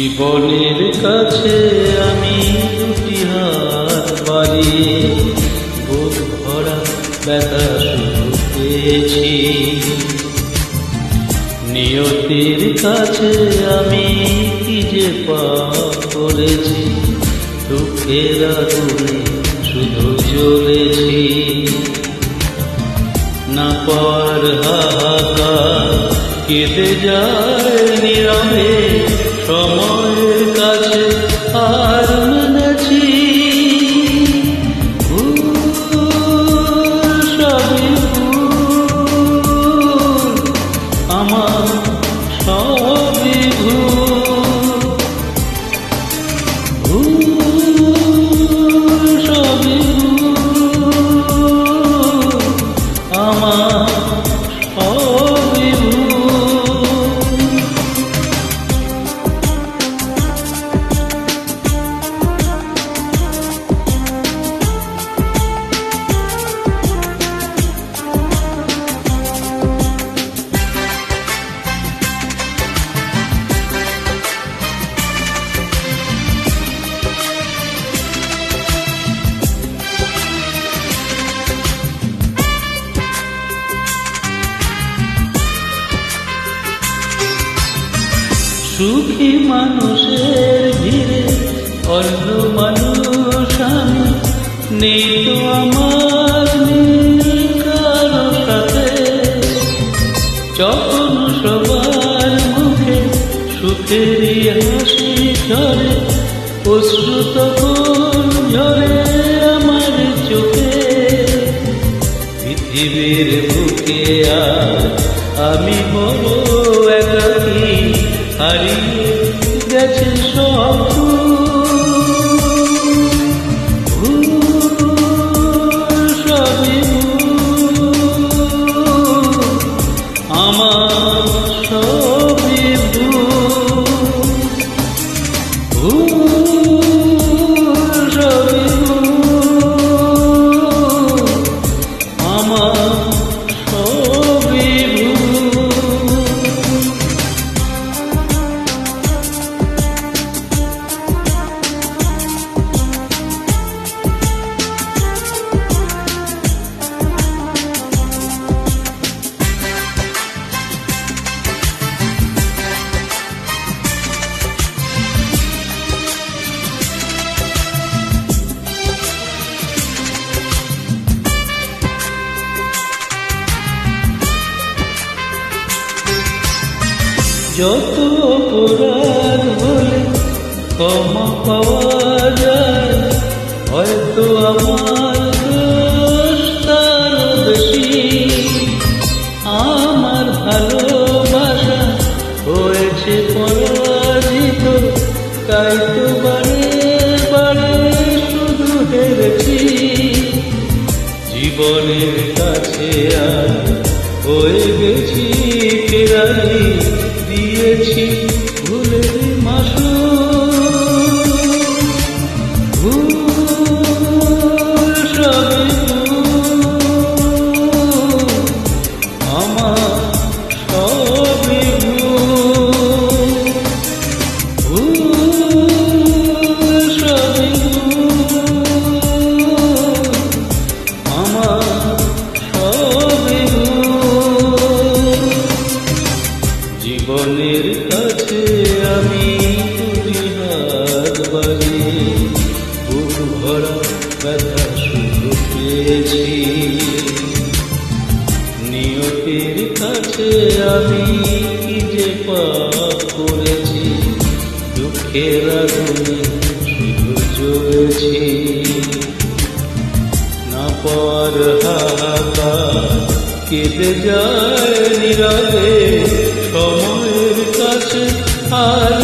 জীবনের কাছে আমি দুটি হাত বাড়িয়ে বুক ভরা ব্যথা শুধু পেয়েছি। নিয়তির কাছে আমি কি যে পাপ করেছি, দুঃখের আগুনে শুধু জ্বলেছি। না পাওয়ার হাহাকার কেঁদে যায় নীরবে, সময়ের কাছে আর মেনেছি। সবই ভুল, আমার সবই ভুল, সবই ভুল, আমার সবই ভুল। সুখী মানুষের ভিড়ে অন্য মানুষ আমি, নেই তো আমার কারো সাথে। যখন সবার মুখে সুখেরই হাসি ঝরে, অশ্রু তখন ঝরে আমার চোখে। পৃথিবীর বুকে আজ আমি বড় একাকী, হারিয়ে গেছে সব ভুল, সবই ভুল, আমার সবই ভুল, সবই ভুল, আমার সবই ভুল। যত অপরাধ হলে ক্ষমা পাওয়া যায়, হয়তো আমার দোষ তার বেশি। আমার ভালোবাসা হয়েছে পরাজিত, তাই তো বারে বারে শুধু হেরেছি। জীবনের কাছে আর হয়ে গেছি ফেরারি, দিয়েছি ভুলের মাসুল, ভুল, সবই ভুল, আমার সবই ভুল, ভুল, সবই ভুল, আমার সবই ভুল। জীবনের কাছে আমি দুটি হাত বাড়িয়ে বুক ভরা ব্যথা শুধু পেয়েছি। নিয়তির কাছে আমি কি যে পাপ করেছি, দুঃখের আগুনে শুধু জ্বলেছি। না পাওয়ার হাহাকার কেঁদে যায় নীরবে, সময়ের কাছে আর